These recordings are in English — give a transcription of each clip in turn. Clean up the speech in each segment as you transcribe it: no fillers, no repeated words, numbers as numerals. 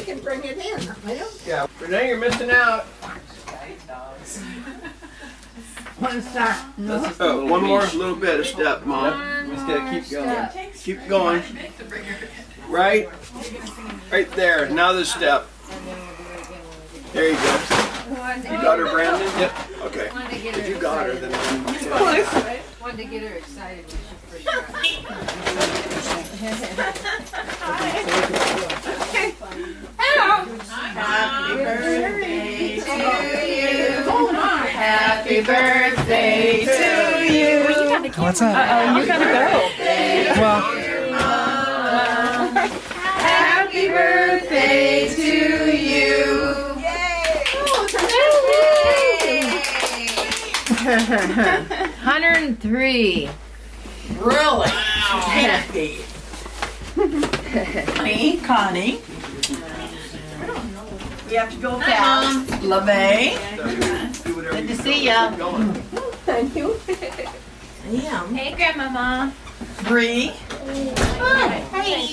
can bring it in. Yeah, Renee, you're missing out. What's that? No. One more little bit of step, Mom. Just gotta keep going. Keep going. Right there. Now the step. There you go. You got her, Brandon? Yep. Okay. If you got her, then Wanted to get her excited when she first Hello. Happy birthday to you. Oh my. Happy birthday to you. What's up? You gotta go. Well, Happy birthday to you. Yay. 103. Really? Happy. Connie. We have to go fast. LaVey. Good to see ya. Thank you. Liam. Hey, Grandmama. Bree. Hey.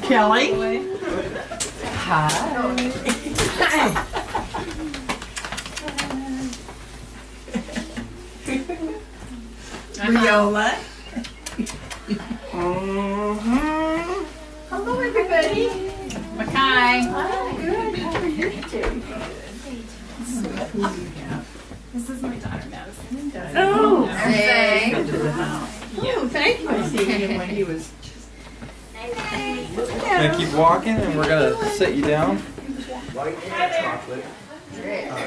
Kelly. Hi. Viola. Hello, everybody. Mackay. Good. How are you two? This is my daughter, Madison. Oh. Hey. Oh, thank you. I see him when he was. gonna keep walking, and we're gonna sit you down. white chocolate,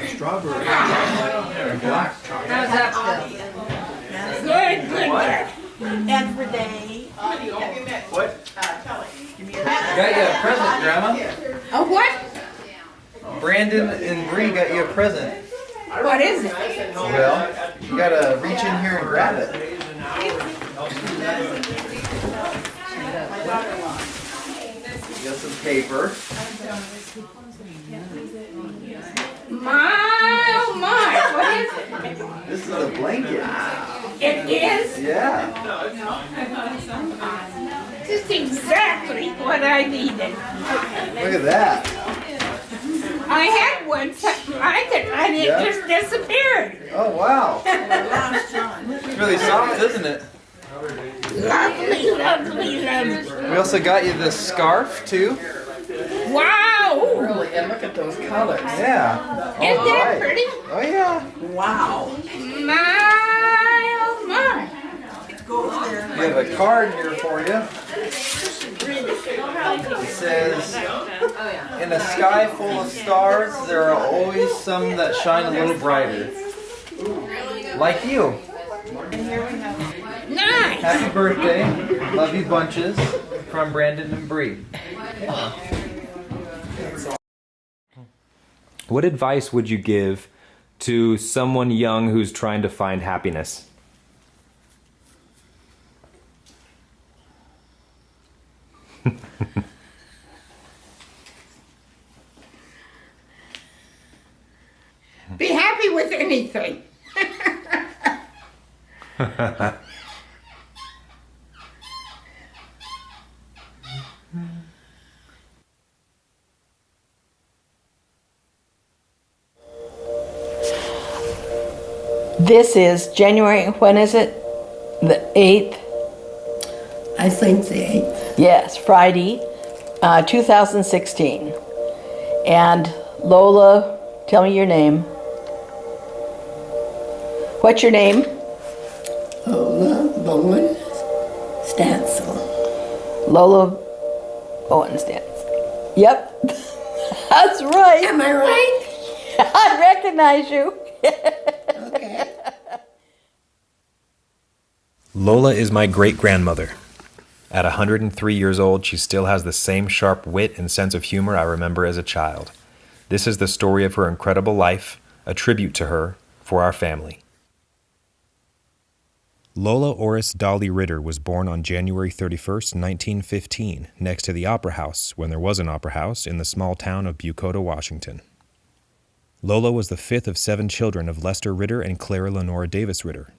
strawberry, and black chocolate. How's that feel? Good, good, good. And Renee. What? Got you a present, Grandma. A what? Brandon and Bree got you a present. What is it? Well, you gotta reach in here and grab it. You got some paper. My, oh my, what is it? This is a blanket. It is? Yeah. Just exactly what I needed. Look at that. I had one, and it Yeah? just disappeared. Oh, wow. It's really soft, isn't it? Lovely, lovely, lovely. We also got you this scarf, too. Wow! Really, and look at those colors. Yeah. Isn't that pretty? Oh, yeah. Wow. My, oh my. We have a card here for you. It says, in a sky full of stars, there are always some that shine a little brighter. Like you. Nice. Happy birthday. Love you bunches. From Brandon and Bree. What advice would you give to someone young who's trying to find happiness? Be happy with anything. This is January, when is it? The 8th? I think the 8th. Yes, Friday, 2016. And Lola, tell me your name. What's your name? Lola Bowen Stansel. Lola Owen Stansel. Yep, that's right. Am I right? I recognize you. Okay. Lola is my great-grandmother. At 103 years old, she still has the same sharp wit and sense of humor I remember as a child. This is the story of her incredible life, a tribute to her, for our family. Lola Oris Dolly Ritter was born on January 31st, 1915, next to the Opera House, when there was an opera house, in the small town of Bucota, Washington. Lola was the fifth of 7 children of Lester Ritter and Clara Lenora Davis Ritter.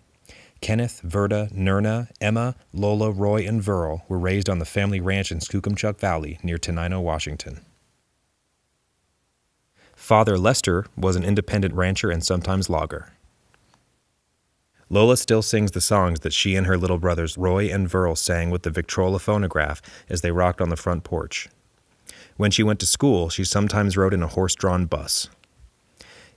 Kenneth, Verda, Nirna, Emma, Lola, Roy, and Verl were raised on the family ranch in Skookumchuck Valley near Tenino, Washington. Father Lester was an independent rancher and sometimes logger. Lola still sings the songs that she and her little brothers Roy and Verl sang with the Victrola phonograph as they rocked on the front porch. When she went to school, she sometimes rode in a horse-drawn bus.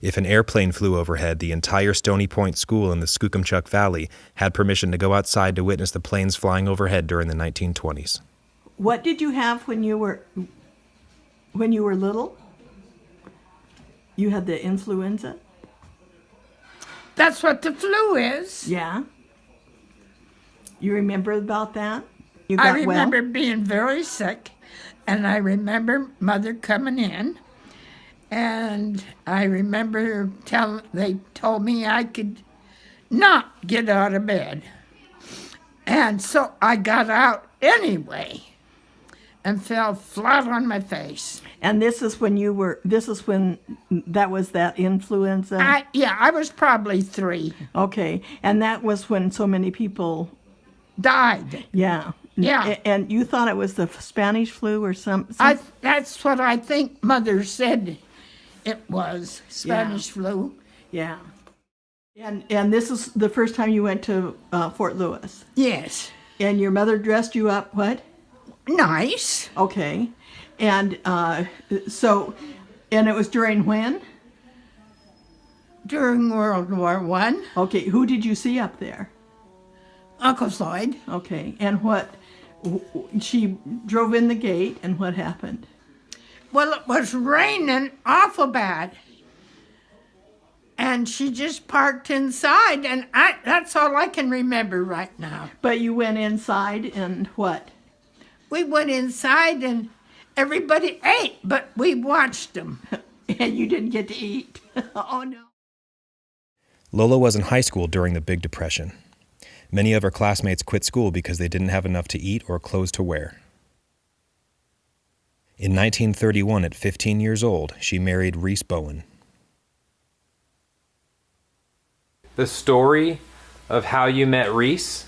If an airplane flew overhead, the entire Stony Point School in the Skookumchuck Valley had permission to go outside to witness the planes flying overhead during the 1920s. What did you have when you were little? You had the influenza? That's what the flu is. Yeah. You remember about that? You I got remember well? being very sick, and I remember Mother coming in, and I remember they told me I could not get out of bed. And so I got out anyway and fell flat on my face. And this is when that was that influenza? I was probably 3. Okay. And that was when so many people Died. Yeah. Yeah. And you thought it was the Spanish flu or something? That's what I think Mother said it was, Spanish flu. Yeah. And this is the first time you went to Fort Lewis? Yes. And your mother dressed you up what? Nice. Okay. And and it was during when? During World War I. Okay. Who did you see up there? Uncle Floyd. Okay. And she drove in the gate, and what happened? Well, it was raining awful bad. And she just parked inside, and that's all I can remember right now. But you went inside, and what? We went inside, and everybody ate, but we watched them. And you didn't get to eat. Oh, no. Lola was in high school during the Big Depression. Many of her classmates quit school because they didn't have enough to eat or clothes to wear. In 1931, at 15 years old, she married Rhys Bowen. The story of how you met Rhys?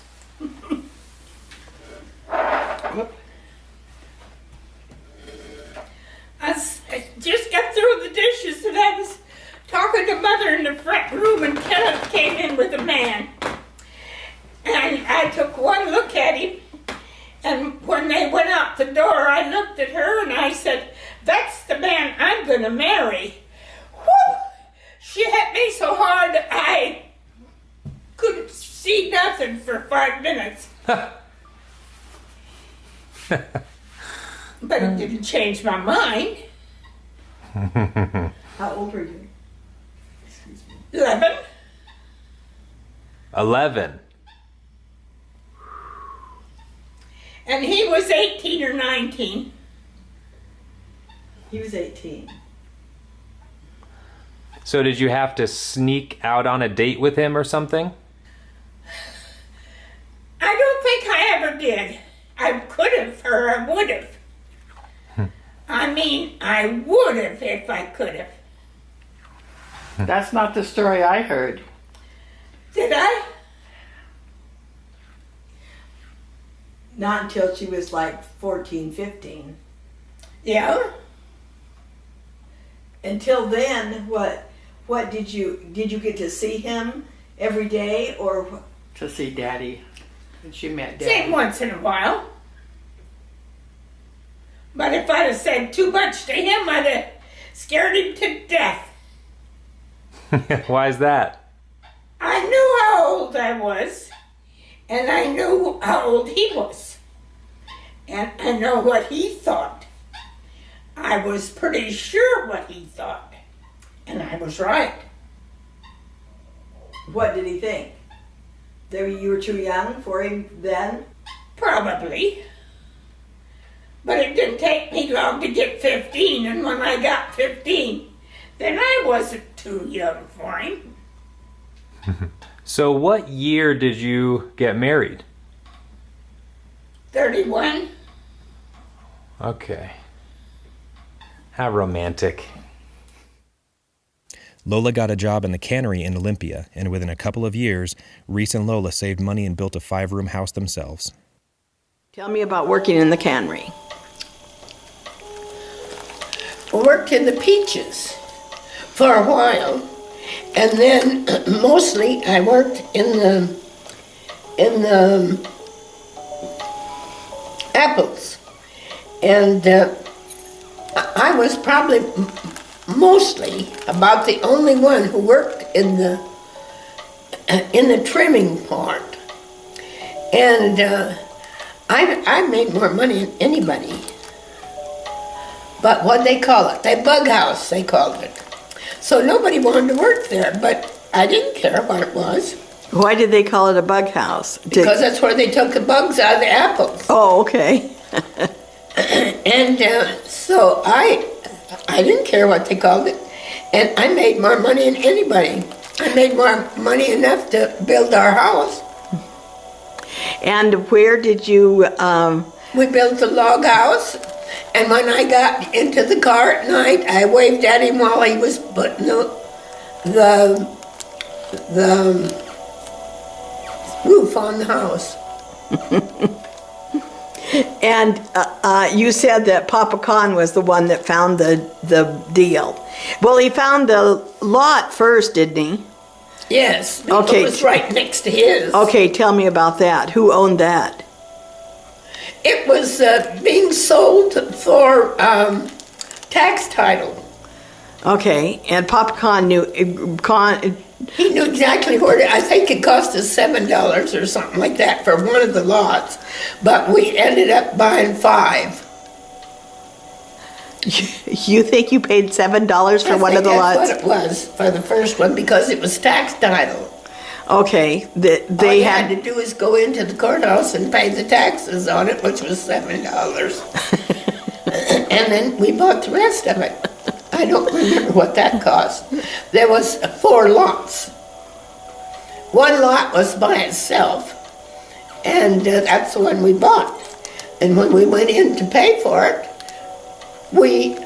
I just got through the dishes, and I was talking to Mother in the front room, and Kenneth came in with a man. And I took one look at him, and when they went out the door, I looked at her and I said, "That's the man I'm going to marry." Whew! She hit me so hard I couldn't see nothing for 5 minutes. But it didn't change my mind. How old were you? 11. 11. And he was 18 or 19. He was 18. So did you have to sneak out on a date with him or something? I don't think I ever did. I could have, or I would have. I mean, I would have if I could have. That's not the story I heard. Did I? Not until she was like 14, 15. Yeah. Until then, what did you get to see him every day, or to see Daddy? When she met Daddy. Same once in a while. But if I'd have said too much to him, I'd have scared him to death. Why is that? I knew how old I was, and I knew how old he was. And I know what he thought. I was pretty sure what he thought. And I was right. What did he think? That you were too young for him then? Probably. But it didn't take me long to get 15, and when I got 15, then I wasn't too young for him. So what year did you get married? 31. Okay. How romantic. Lola got a job in the cannery in Olympia, and within a couple of years, Rhys and Lola saved money and built a 5-room house themselves. Tell me about working in the cannery. I worked in the peaches for a while, and then mostly I worked in the apples, and I was probably mostly about the only one who worked in the trimming part, and I made more money than anybody. But what they call it? They bug house, they called it. So nobody wanted to work there, but I didn't care what it was. Why did they call it a bug house? Because that's where they took the bugs out of the apples. Oh, okay. And so I didn't care what they called it. And I made more money than anybody. I made more money enough to build our house. And where did you... We built a log house. And when I got into the car at night, I waved at him while he was putting the roof on the house. And you said that Papa Con was the one that found the deal. Well, he found the lot first, didn't he? Yes. Okay. It was right next to his. Okay, tell me about that. Who owned that? It was being sold for tax title. Okay, and Papa Con knew... He knew exactly where I think it cost us $7 or something like that for one of the lots, but we ended up buying 5. You think you paid $7 for one of the lots? That's what it was for the first one because it was tax title. Okay, All you had to do is go into the courthouse and pay the taxes on it, which was $7. And then we bought the rest of it. I don't remember what that cost. There was 4 lots. One lot was by itself, and that's the one we bought. And when we went in to pay for it, we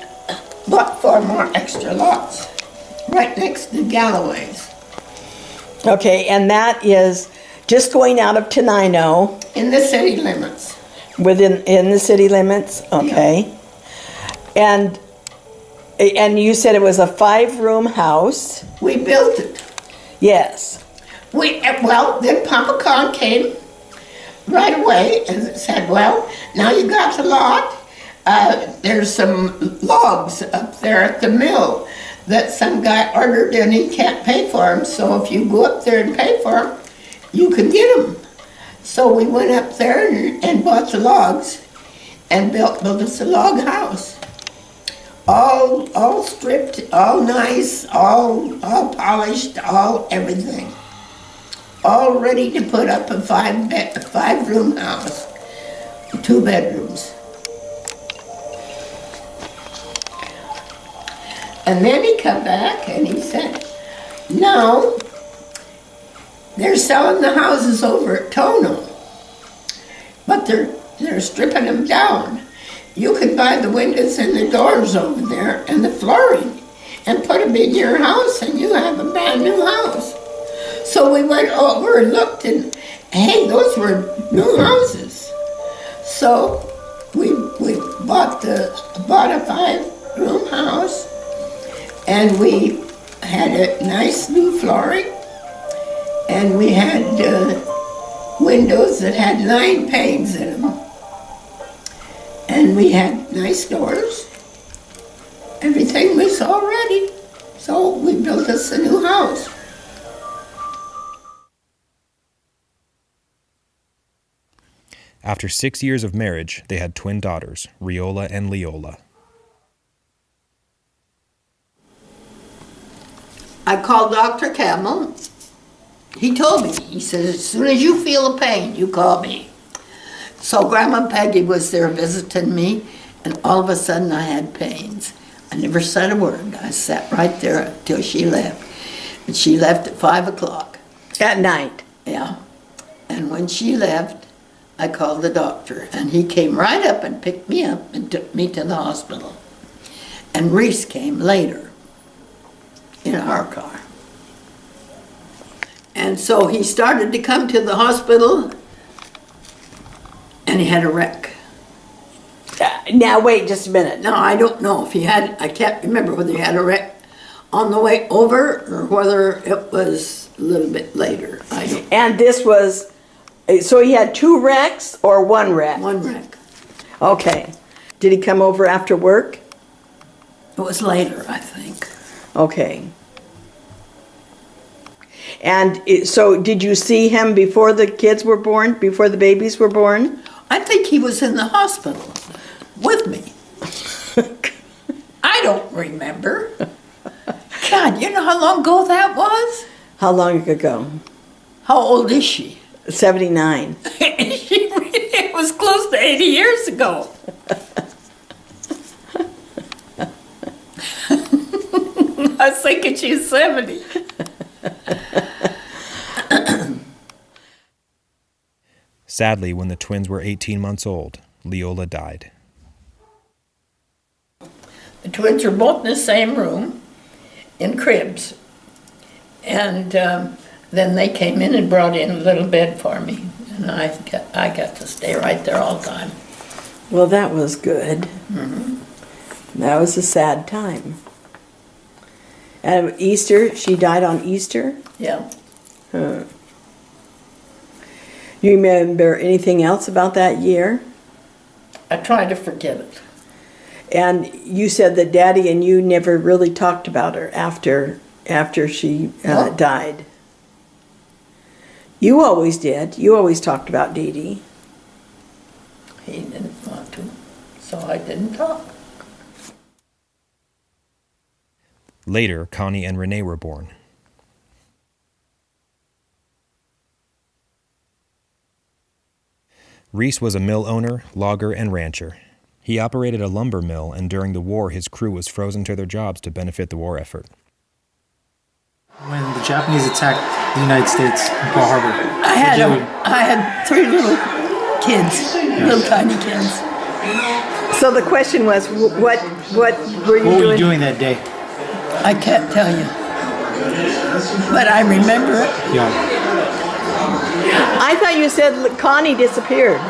bought 4 more extra lots right next to Galloway's. Okay, and that is just going out of Tenino. In the city limits. In the city limits? Okay. Yeah. And you said it was a 5-room house? We built it. Yes. Then Papa Con came right away and said, well, now you got the lot. There's some logs up there at the mill that some guy ordered and he can't pay for them. So if you go up there and pay for them, you can get them. So we went up there and bought the logs and built us a log house. All stripped, all nice, all polished, all everything. All ready to put up a 5-room house, 2 bedrooms. And then he come back and he said, no, they're selling the houses over at Tono, but they're stripping them down. You can buy the windows and the doors over there and the flooring and put them in your house and you have a brand new house. So we went over and looked and, hey, those were new houses. So we bought a 5-room house. And we had a nice new flooring, and we had windows that had 9 panes in them. And we had nice doors. Everything was all ready. So we built us a new house. After 6 years of marriage, they had twin daughters, Riola and Leola. I called Dr. Camel. He told me, he said, as soon as you feel a pain, you call me. So Grandma Peggy was there visiting me, and all of a sudden I had pains. I never said a word. I sat right there until she left. And she left at 5 o'clock. At night? Yeah. And when she left, I called the doctor, and he came right up and picked me up and took me to the hospital. And Rhys came later. in our car. And so he started to come to the hospital, and he had a wreck. Now wait just a minute. Now, I don't know if he had, I can't remember whether he had a wreck on the way over or whether it was a little bit later. I don't. And this was, so he had 2 wrecks or 1 wreck? One wreck. Okay. Did he come over after work? It was later, I think. Okay. And so did you see him before the kids were born, before the babies were born? I think he was in the hospital with me. I don't remember. God, you know how long ago that was? How long ago? How old is she? 79. It was close to 80 years ago. I was thinking she's 70. Sadly, when the twins were 18 months old, Lola died. The twins were both in the same room, in cribs. And then they came in and brought in a little bed for me. And I got to stay right there all the time. Well, that was good. Mm-hmm. That was a sad time. And Easter, she died on Easter? Yeah. Huh. You remember anything else about that year? I try to forget it. And you said that Daddy and you never really talked about her after she died. You always did. You always talked about Dee Dee. He didn't want to, so I didn't talk. Later, Connie and Renee were born. Rhys was a mill owner, logger, and rancher. He operated a lumber mill, and during the war, his crew was frozen to their jobs to benefit the war effort. When the Japanese attacked the United States in Pearl Harbor, I had 3 little kids, little tiny kids. So the question was, what were you doing? What were you doing that day? I can't tell you, but I remember it. Yeah. I thought you said Connie disappeared.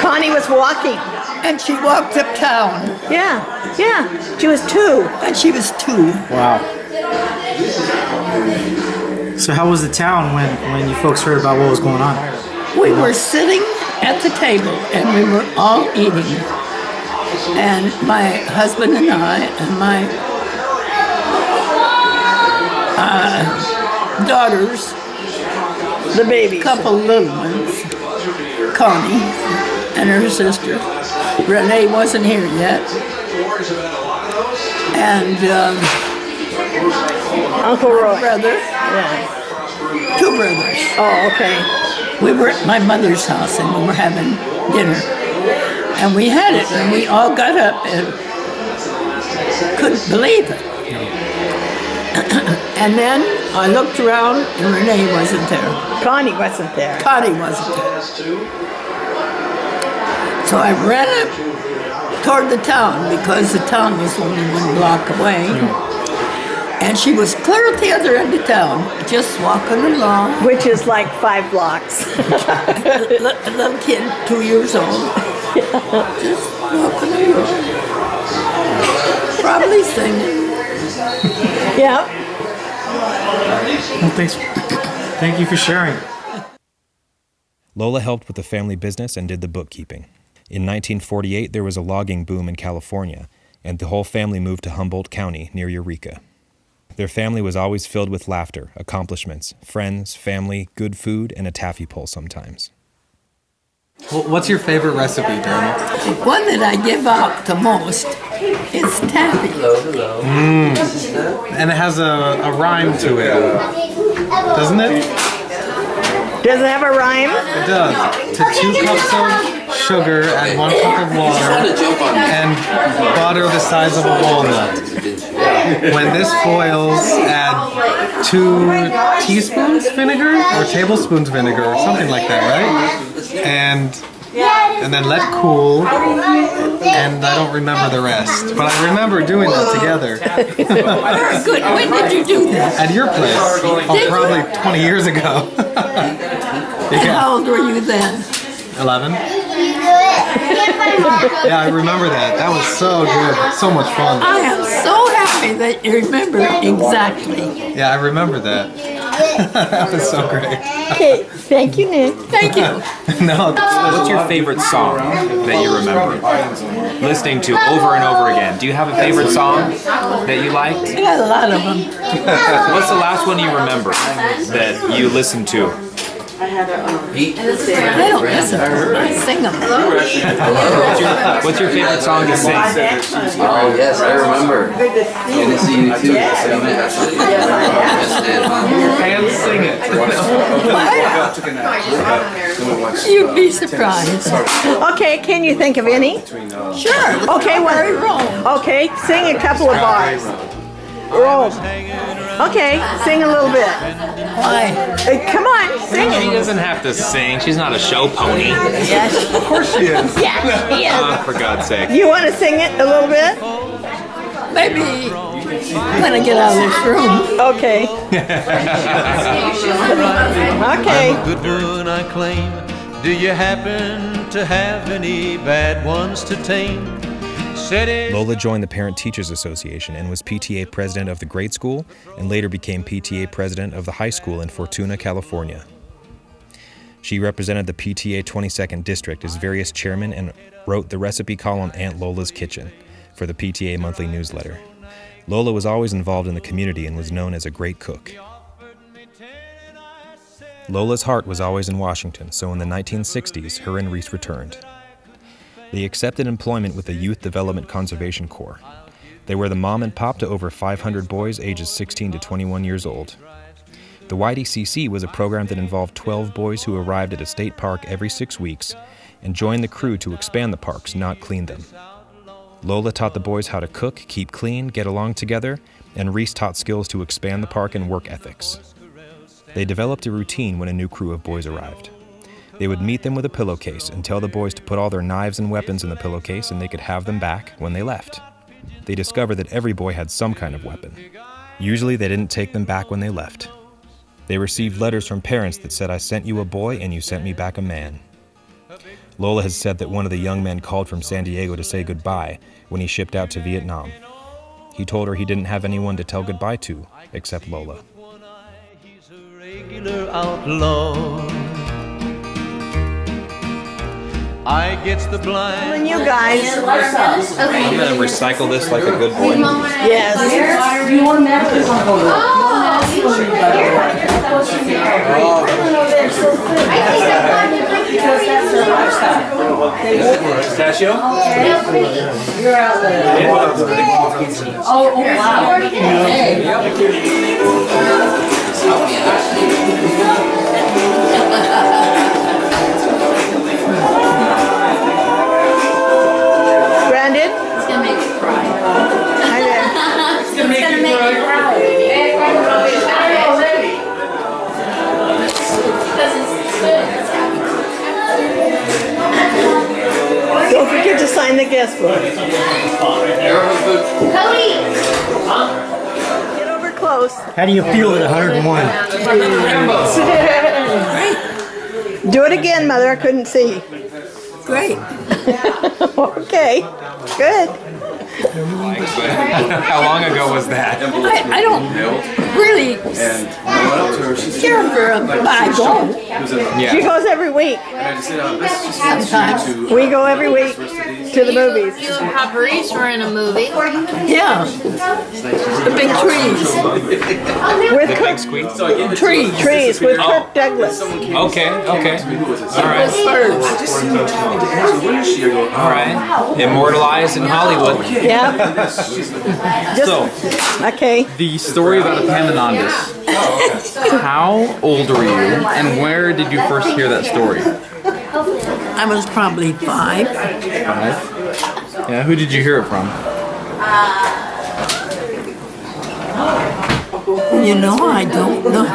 Connie was walking. And she walked uptown. Yeah. She was 2. And she was 2. Wow. So how was the town when you folks heard about what was going on? We were sitting at the table and we were all eating. And my husband and I and my daughters, the baby, couple little ones, Connie and her sister. Renee wasn't here yet. And Uncle Roy. Brother. Yeah. 2 brothers. Oh, okay. We were at my mother's house and we were having dinner. And we had it and we all got up and couldn't believe it. And then I looked around and Renee wasn't there. Connie wasn't there. Connie wasn't there. So I ran up toward the town because the town was only 1 block away. And she was clear at the other end of town, just walking along. Which is like 5 blocks. A little kid, 2 years old. Just walking along. Probably singing. Yeah. Well, thanks. Thank you for sharing. Lola helped with the family business and did the bookkeeping. In 1948, there was a logging boom in California, and the whole family moved to Humboldt County near Eureka. Their family was always filled with laughter, accomplishments, friends, family, good food, and a taffy pull sometimes. Well, what's your favorite recipe, Brandi? One that I give out the most is taffy. And it has a rhyme to it, doesn't it? Does it have a rhyme? It does. To 2 cups of sugar, add 1 cup of water, and butter the size of a walnut. When this boils, add 2 teaspoons vinegar or tablespoons vinegar or something like that, right? And and then let cool, and I don't remember the rest. But I remember doing that together. Very good. When did you do that? At your place. Oh, probably 20 years ago. And how old were you then? 11? Yeah, I remember that. That was so good. So much fun. I am so happy that you remember exactly. Yeah, I remember that. That was so great. Okay, thank you, Nick. Thank you. No, What's your favorite song that you remember listening to over and over again? Do you have a favorite song that you liked? I got a lot of them. What's the last one you remember that you listened to? I don't listen. I sing them. What's your favorite song to sing? Oh yes, I remember. Good to see you too. and sing it. You'd be surprised. Okay, can you think of any? Sure. Okay, Roan. Okay, sing a couple of bars. Roll. Okay, sing a little bit. Why? Come on, sing She it. doesn't have to sing. She's not a show pony. Yes. Of course she is. Yes, he is. For God's sake. You want to sing it a little bit? Maybe when I get out of this room. Okay. Okay. Good one, I claim. Do you happen to have any bad ones to tame? Lola joined the Parent Teachers Association and was PTA president of the grade school and later became PTA president of the high school in Fortuna, California. She represented the PTA 22nd District as various chairmen and wrote the recipe column Aunt Lola's Kitchen for the PTA monthly newsletter. Lola was always involved in the community and was known as a great cook. Lola's heart was always in Washington, so in the 1960s, her and Rhys returned. They accepted employment with the Youth Development Conservation Corps. They were the mom and pop to over 500 boys ages 16 to 21 years old. The YDCC was a program that involved 12 boys who arrived at a state park every 6 weeks and joined the crew to expand the parks, not clean them. Lola taught the boys how to cook, keep clean, get along together, and Rhys taught skills to expand the park and work ethics. They developed a routine when a new crew of boys arrived. They would meet them with a pillowcase and tell the boys to put all their knives and weapons in the pillowcase and they could have them back when they left. They discovered that every boy had some kind of weapon. Usually they didn't take them back when they left. They received letters from parents that said, "I sent you a boy and you sent me back a man." Lola has said that one of the young men called from San Diego to say goodbye when he shipped out to Vietnam. He told her he didn't have anyone to tell goodbye to except Lola. He's a regular outlaw. I gets the blind. And you guys. I'm gonna recycle this like a good boy. Yes. Pistachio? Brandon? It's gonna make you cry. Hi there. It's gonna make you cry. Because it's good. It's happy. Don't forget to sign the guest book. Cody! Get over close. How do you feel at 101? Do it again, Mother. I couldn't see. Great. Okay. Good. How long ago was that? I don't really care for a bygone. She goes every week. Sometimes. We go every week to the movies. You and Papa Reese were in a movie. Yeah. The big trees. With The big Kirk, squeak? trees with Kirk Douglas. Okay, okay. Alright. Birds. Alright. Immortalized in Hollywood. Yeah. So, Okay. the story about Epaminondas. How old were you, and where did you first hear that story? I was probably 5. 5? Yeah, who did you hear it from? You know, I don't know.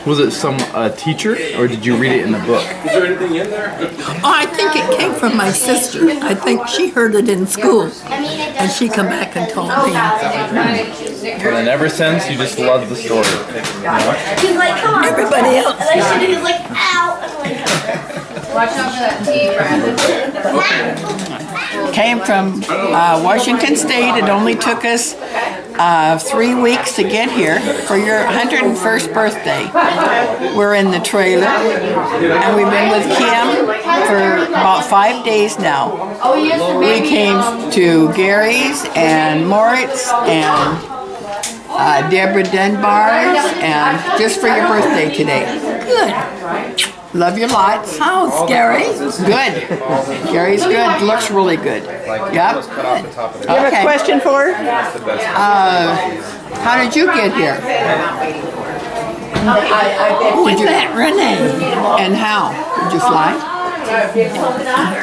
Was it some teacher, or did you read it in the book? Is there anything in there? Oh, I think it came from my sister. I think she heard it in school, and she come back and told me. And then ever since, you just love the story. He's like, come on. Everybody else. And then he's like, ow. I'm like, Watch out for that tea, Came from Washington State. It only took us 3 weeks to get here for your 101st birthday. We're in the trailer, and we've been with Kim for about 5 days now. We came to Gary's and Moritz and Deborah Dunbar's, and just for your birthday today. Good. Love you lots. How's Gary? Good. Gary's good. Looks really good. Yep. Cut off the top of it. You have a question for her? How did you get here? We met Renee. And how? Did you fly?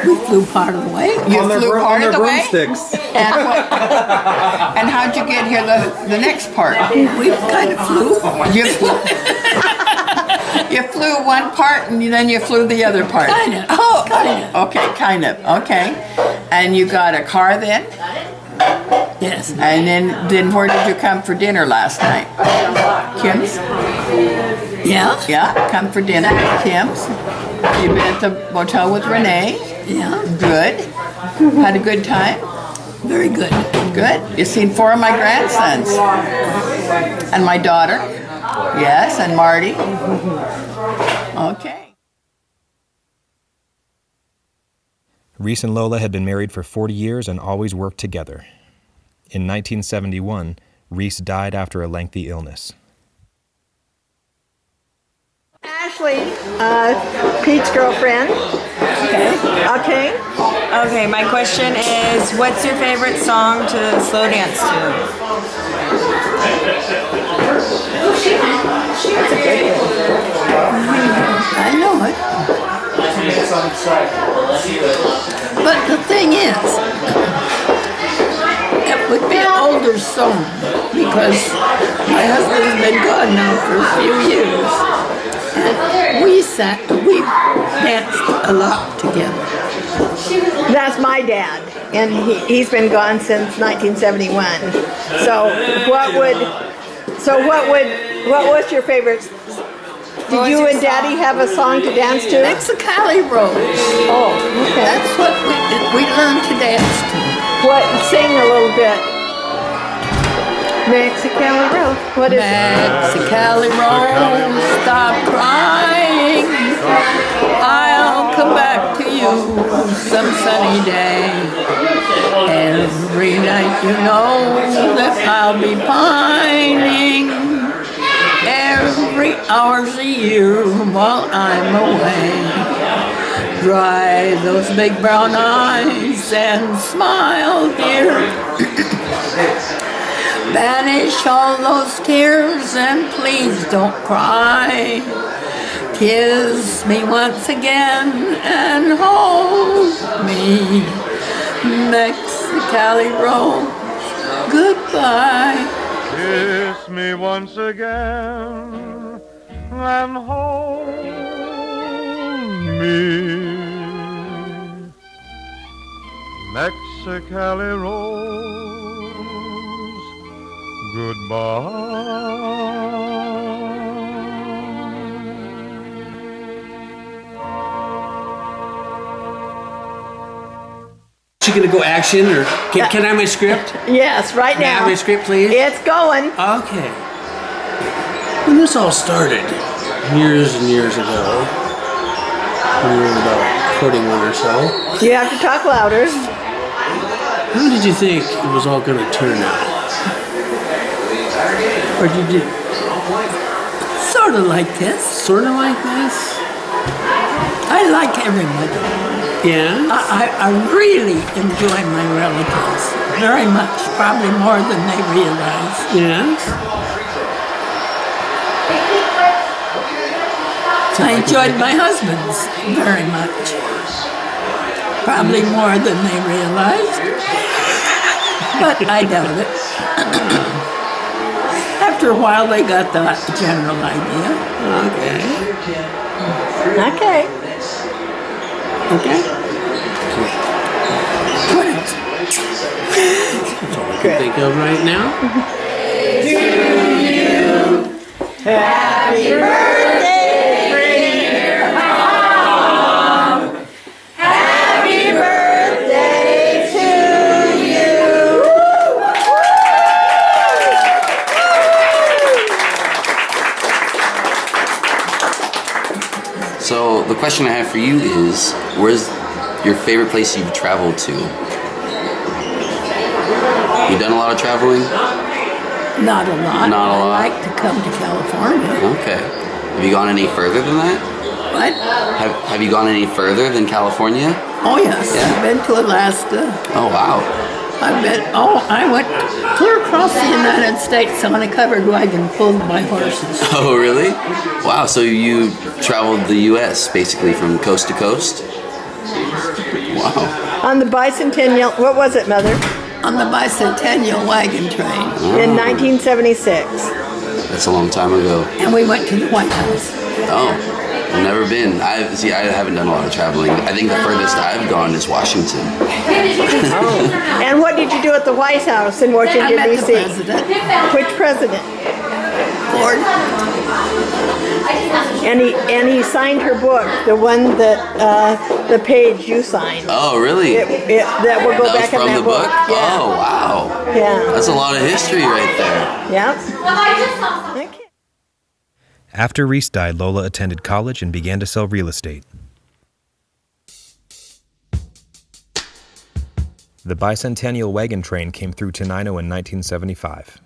We flew part of the way. You flew part of the way? broomsticks. And how'd you get here the next part? We kind of flew. You flew one part and then you flew the other part. Kind of. Oh, okay, kind of. Okay. And you got a car then? Yes. And then where did you come for dinner last night? Kim's? Yeah? Yeah, come for dinner. Kim's? You've been at the motel with Renee? Yeah. Good. Had a good time? Very good. Good. You've seen 4 of my grandsons. And my daughter? Yes, and Marty? Okay. Rhys and Lola had been married for 40 years and always worked together. In 1971, Rhys died after a lengthy illness. Ashley, Pete's girlfriend. Okay. Okay, my question is, what's your favorite song to slow dance to? I know it. But the thing is, it would be an older song because my husband's been gone now for a few years. And we danced a lot together. That's my dad, and he's been gone since 1971. What was your favorite? Did you and Daddy have a song to dance to? Mexicali Rose. Oh, okay. That's what we learned to dance to. What? Sing a little bit. Mexicali Rose. What is it? Mexicali Rose, stop crying. I'll come back to you some sunny day. Every night you know that I'll be pining. Every hour's a year while I'm away. Dry those big brown eyes and smile, dear. Banish all those tears and please don't cry. Kiss me once again and hold me. Mexicali Rose, goodbye. Kiss me once again and hold me. Mexicali Rose, goodbye. Is she gonna go action, or can I have my script? Yes, right Can I have now. my script, please? It's going. Okay. When this all started, years and years ago, when you were about 41 or so, You have to talk louder. how did you think it was all gonna turn out? Or did you Sort of like this. sort of like this? I like everybody. Yeah? I really enjoy my relatives very much, probably more than they realize. Yes? I enjoyed my husbands very much, probably more than they realized, but I doubt it. after a while, they got the general idea. Okay. Okay. Okay. What else? That's all I can think of right now. Happy birthday, dear Mom. Happy birthday to you. So the question I have for you is, where's your favorite place you've traveled to? You done a lot of traveling? Not a lot. Not a lot? I like to come to California. Okay. Have you gone any further than that? What? Have you gone any further than California? Oh, yes. Yeah. I've been to Alaska. Oh, wow. I went clear across the United States on a covered wagon pulled by horses. Oh, really? Wow, so you traveled the U.S. basically from coast to coast? Wow. On the bicentennial, what was it, Mother? On the bicentennial wagon train. In 1976. That's a long time ago. And we went to the White House. Oh, I've never been. I haven't done a lot of traveling. I think the furthest I've gone is Washington. Oh. And what did you do at the White House in Washington, I met D.C.? the president. Which president? Ford. And he signed her book, the one that the page you signed. Oh, really? That will go that back was in from that the book? Yeah. Oh, wow. Yeah. That's a lot of history right there. Yep. After Rhys died, Lola attended college and began to sell real estate. The bicentennial wagon train came through Tenino in 1975.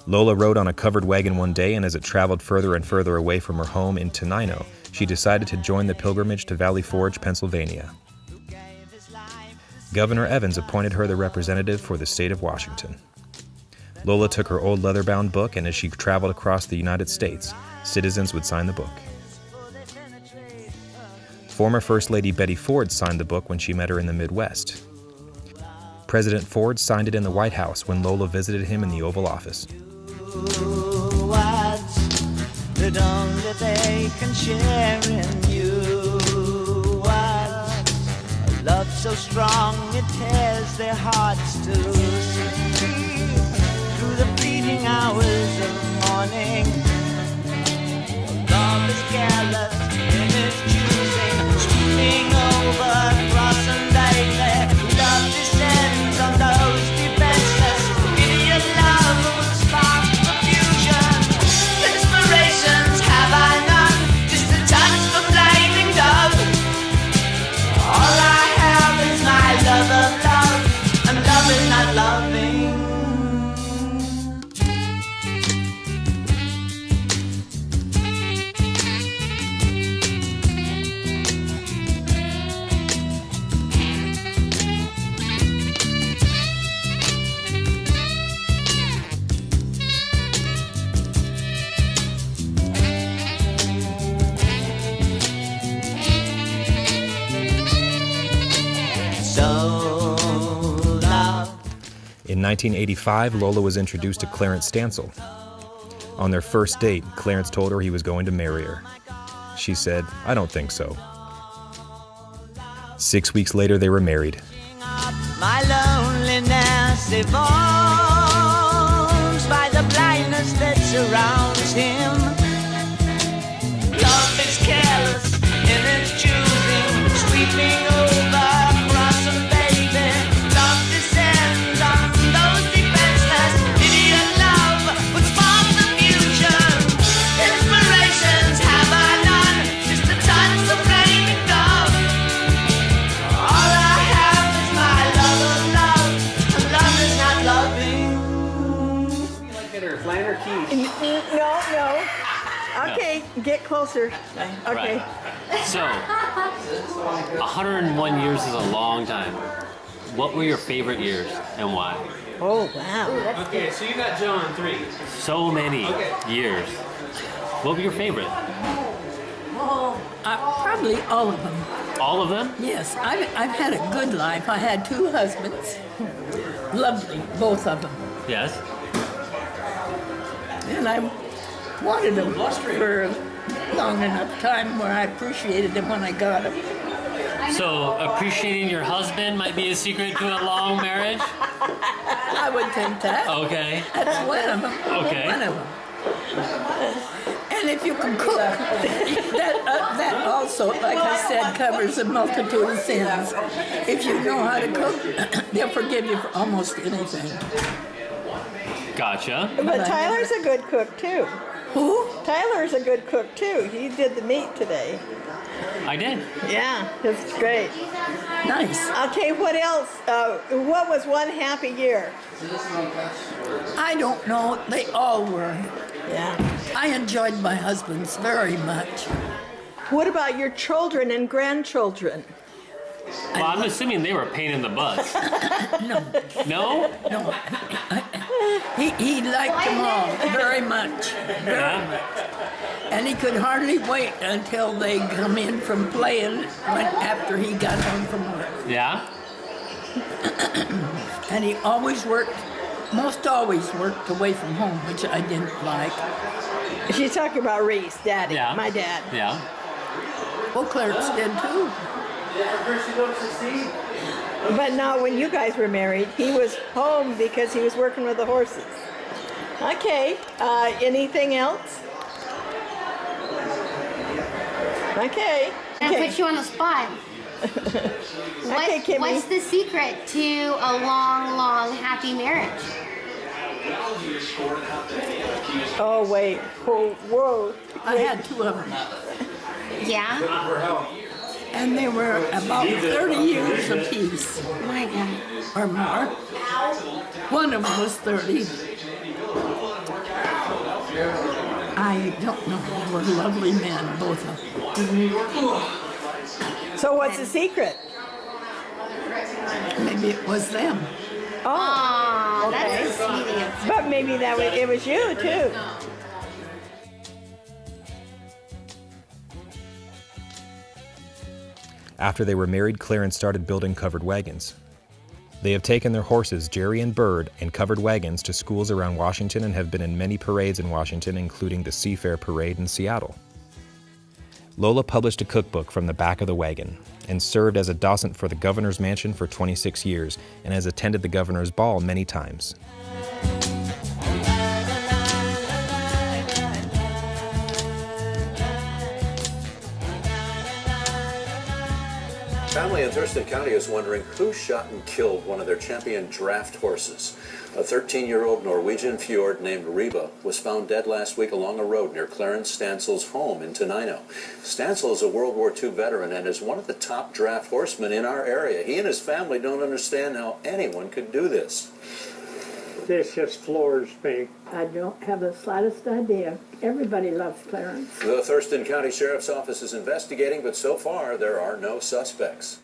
Lola rode on a covered wagon one day, and as it traveled further and further away from her home in Tenino, she decided to join the pilgrimage to Valley Forge, Pennsylvania. Governor Evans appointed her the representative for the state of Washington. Lola took her old leather-bound book, and as she traveled across the United States, citizens would sign the book. Former First Lady Betty Ford signed the book when she met her in the Midwest. President Ford signed it in the White House when Lola visited him in the Oval Office. Words that only they can share in you. Words, a love so strong it tears their hearts to see. Through the fleeting hours of morning, love is careless in its choosing, sweeping over cross and daily. Love descends on those defenseless. Idiot love will spark confusion. Inspirations have I none, just a touch of flaming dove. All I have is my love of love, and love is not loving. In 1985, Lola was introduced to Clarence Stansel. On their first date, Clarence told her he was going to marry her. She said, "I don't think so." 6 weeks later, they were married. My loneliness evolves by the blindness that surrounds him. Love is careless in its choosing, sweeping over cross and baby. Love descends on those defenseless. Idiot love would spark the fusion. Inspirations have I none, just a touch of flaming dove. All I have is my love of love, and love is not loving. No. Okay, get closer. Okay. So, 101 years is a long time. What were your favorite years and why? Oh, wow. Okay, so you got Joe on 3. So many years. What were your favorite? Probably all of them. All of them? Yes, I've had a good life. I had 2 husbands. Lovely, both of them. Yes. And I wanted them for a long enough time where I appreciated them when I got them. So appreciating your husband might be a secret to a long marriage? I would think that. Okay. That's one of them. Okay. One of them. And if you can cook, that also, like I said, covers a multitude of sins. If you know how to cook, they'll forgive you for almost anything. Gotcha. But Tyler's a good cook too. Who? Tyler's a good cook too. He did the meat today. I did. Yeah, it's great. Nice. Okay, what else? What was one happy year? I don't know. They all were. Yeah. I enjoyed my husbands very much. What about your children and grandchildren? Well, I'm assuming they were a pain in the butt. No. No? No. He liked them all very much. Very much. And he could hardly wait until they come in from playing after he got home from work. Yeah? And he always worked, most always worked away from home, which I didn't like. She's talking about Rhys, Daddy, Yeah. my dad. Yeah. Well, Clarence did too. But not when you guys were married. He was home because he was working with the horses. Okay, anything else? Okay. And put you on the spot. Okay, Kimmy. What's the secret to a long, long, happy marriage? Oh, wait. Oh, whoa. I had 2 of them. Yeah? And they were about 30 years apiece. My God. Or more. One of them was 30. I don't know. They were lovely men, both of them. So what's the secret? Maybe it was them. Oh, That's okay. a sweet answer. But maybe it was you, too. After they were married, Clarence started building covered wagons. They have taken their horses, Jerry and Bird, and covered wagons to schools around Washington and have been in many parades in Washington, including the Seafair Parade in Seattle. Lola published a cookbook from the back of the wagon and served as a docent for the governor's mansion for 26 years and has attended the governor's ball many times. Family in Thurston County is wondering who shot and killed one of their champion draft horses. A 13-year-old Norwegian fjord named Reba was found dead last week along a road near Clarence Stansel's home in Tenino. Stansel is a World War II veteran and is one of the top draft horsemen in our area. He and his family don't understand how anyone could do this. This just floors me. I don't have the slightest idea. Everybody loves Clarence. The Thurston County Sheriff's Office is investigating, but so far there are no suspects.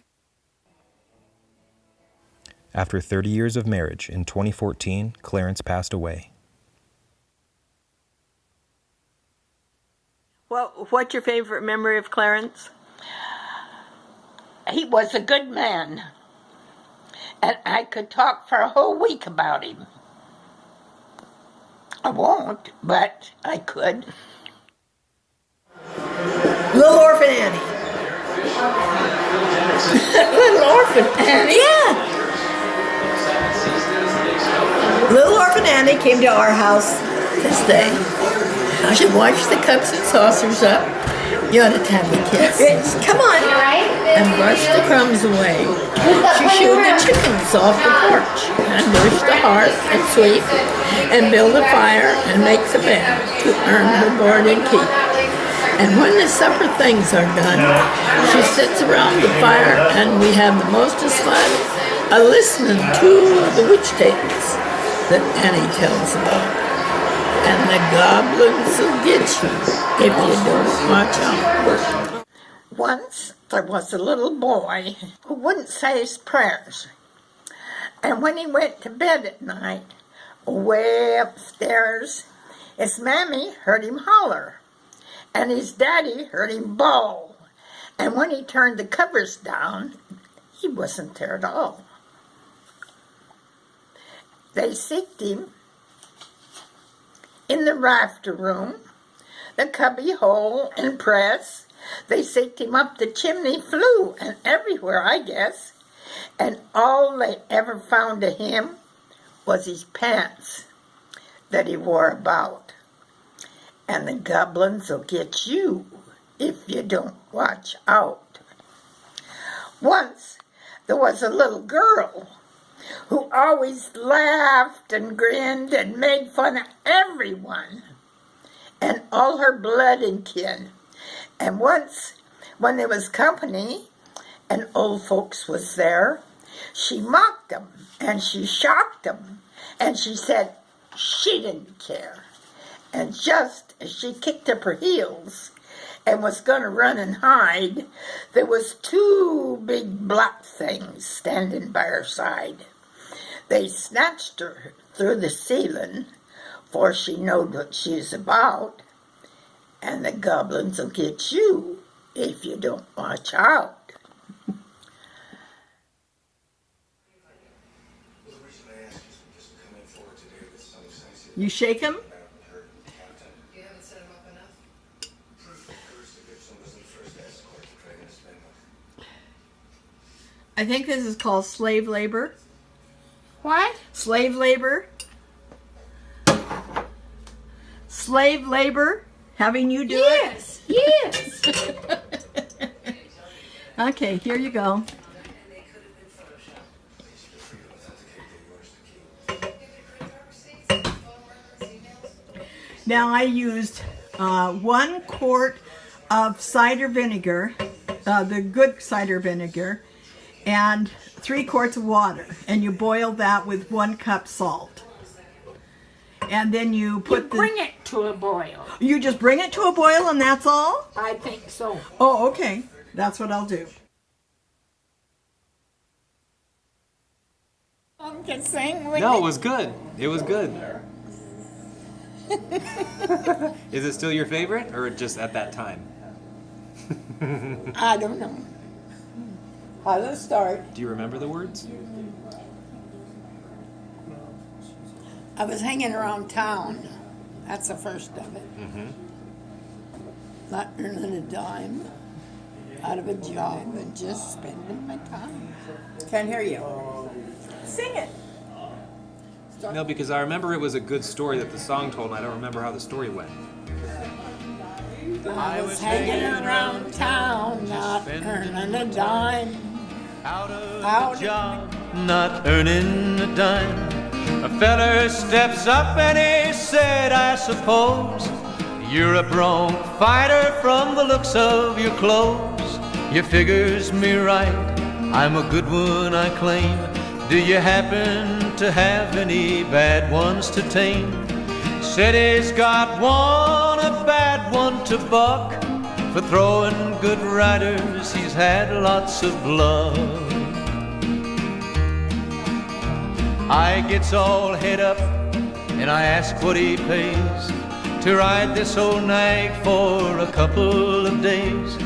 After 30 years of marriage, in 2014, Clarence passed away. Well, what's your favorite memory of Clarence? He was a good man. And I could talk for a whole week about him. I won't, but I could. Little Orphan Annie. Little Orphan Annie? Yeah. Little Orphan Annie came to our house this day. She washed the cups and saucers up. You ought to have the kids. Come on. And brush the crumbs away. She shooed the chickens off the porch and brush the hearth and sweep and build a fire and make the bed to earn her board and keep. And when the supper things are done, she sits around the fire and we have the mostest fun listening to the witch tales that Annie tells about. And the goblins will get you if you don't watch out. Once there was a little boy who wouldn't say his prayers. And when he went to bed at night, way upstairs, his mammy heard him holler. And his daddy heard him bawl. And when he turned the covers down, he wasn't there at all. They seeked him in the rafter room, the cubby hole and press. They seeked him up the chimney flue and everywhere, I guess. And all they ever found of him was his pants that he wore about. And the goblins will get you if you don't watch out. Once there was a little girl who always laughed and grinned and made fun of everyone and all her blood and kin. And once, when there was company and old folks was there, she mocked them and she shocked them and she said she didn't care. And just as she kicked up her heels and was going to run and hide, there was two big black things standing by her side. They snatched her through the ceiling, for she knowed what she's about, and the goblins will get you if you don't watch out. You shake him? I think this is called slave labor. What? Slave labor. Slave labor. Having you do it? Yes. Okay, here you go. Now I used 1 quart of cider vinegar, the good cider vinegar, and 3 quarts of water, and you boil that with 1 cup salt. And then you put bring it to a boil. You just bring it to a boil and that's all? I think so. Oh, okay. That's what I'll do. Can sing with No, it was good. It was good. Is it still your favorite, or just at that time? I don't know. How to start? Do you remember the words? I was hanging around town. That's the first of it. Not earning a dime, out of a job, and just spending my time. Can't hear you. Sing it. No, because I remember it was a good story that the song told, and I don't remember how the story went. I was hanging around town, not earning a dime. Out of a job, not earning a dime. A feller steps up and he said, I suppose you're a bronc fighter from the looks of your clothes. You figures me right, I'm a good one, I claim. Do you happen to have any bad ones to tame? Said he's got one, a bad one to buck. For throwing good riders, he's had lots of luck. I gets all head up and I ask what he pays to ride this old nag for a couple of days.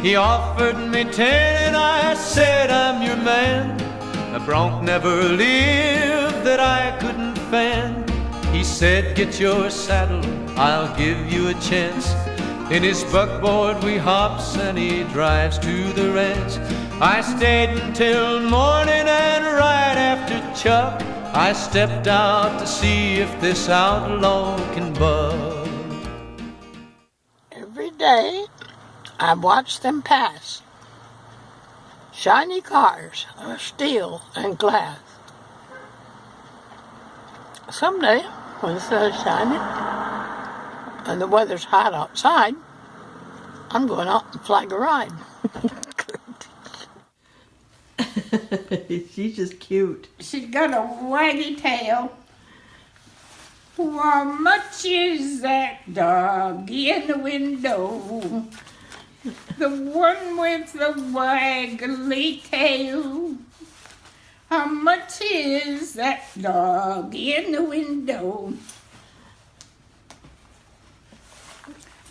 He offered me 10 and I said, I'm your man. A bronc never lived that I couldn't fan. He said, get your saddle, I'll give you a chance. In his buckboard we hops and he drives to the ranch. I stayed until morning and right after chuck I stepped out to see if this outlaw can buck. Every day I watch them pass. Shiny cars of steel and glass. Someday, when the sun is shining and the weather's hot outside, I'm going out and flag a ride. She's just cute. She's got a waggy tail. How much is that doggy in the window? The one with the waggly tail. How much is that doggy in the window?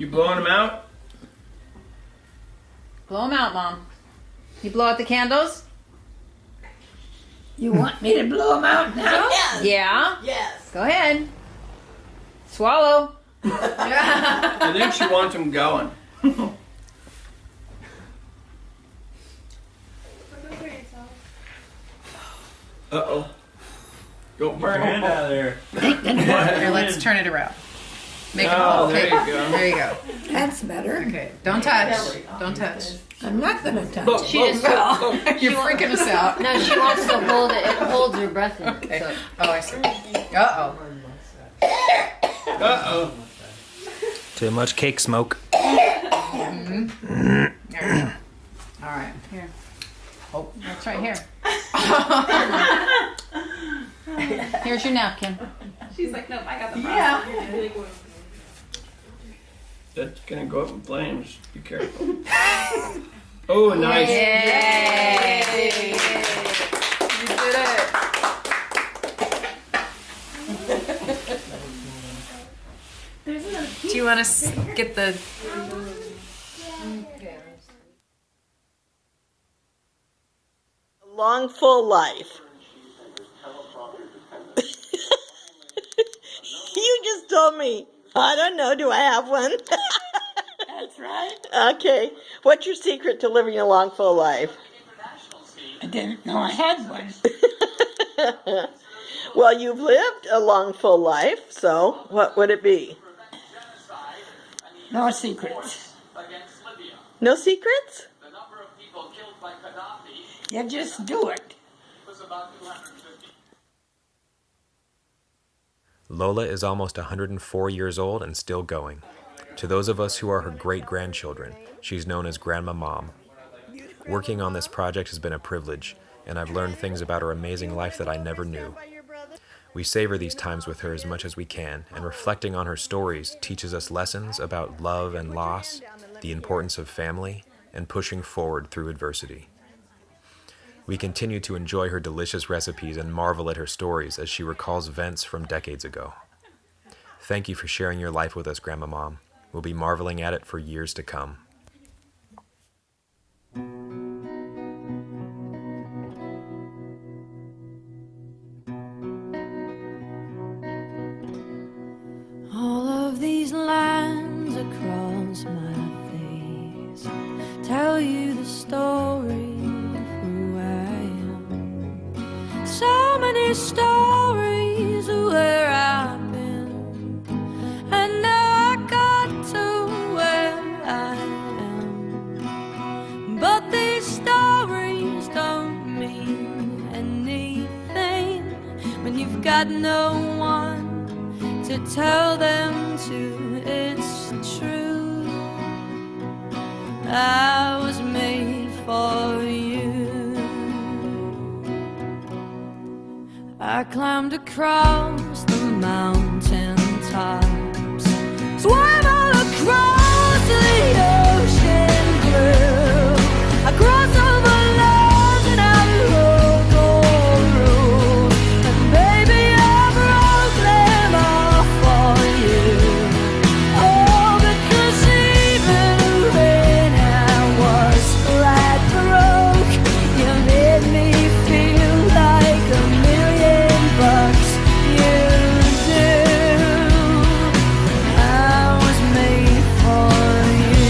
You blowing them out? Blow them out, Mom. You blow out the candles? You want me to blow them out now? Yes. Yeah? Yes. Go ahead. Swallow. I think she wants them going. Uh-oh. Don't burn your hand out of there. Here, let's turn it around. Make it Oh, okay. there you go. There you go. That's better. Okay. Don't touch. Don't touch. I'm not going to touch. She just you're freaking us out. No, she wants to hold it. It holds her breath in. Okay. So. Oh, I see. Uh-oh. Uh-oh. Too much cake smoke. There you go. All right. Here. Oh, that's right here. Here's your napkin. She's like, nope, I got the Yeah. That's gonna go up in flames. Be careful. Oh, nice. Yay! You did it. Do you want to get the... Long, full life. You just told me. I don't know. Do I have one? That's right. Okay. What's your secret to living a long, full life? I didn't know I had one. Well, you've lived a long, full life, so what would it be? No secrets. No secrets? You just do it. Lola is almost 104 years old and still going. To those of us who are her great-grandchildren, she's known as Grandma Mom. Working on this project has been a privilege, and I've learned things about her amazing life that I never knew. We savor these times with her as much as we can, and reflecting on her stories teaches us lessons about love and loss, the importance of family, and pushing forward through adversity. We continue to enjoy her delicious recipes and marvel at her stories as she recalls events from decades ago. Thank you for sharing your life with us, Grandma Mom. We'll be marveling at it for years to come. All of these lines across my face tell you the story of who I am. So many stories of where I've been, and now I got to where I am. But these stories don't mean anything when you've got no one to tell them to. It's true, I was made for you. I climbed across the mountain tops, swam all across the ocean blue. I crossed over lands and I broke all rules, and baby I broke them all for you. Oh, because even when I was flat broke, you made me feel like $1,000,000. You do. I was made for you.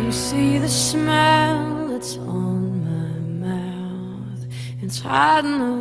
You see the smile that's on my mouth, it's hiding the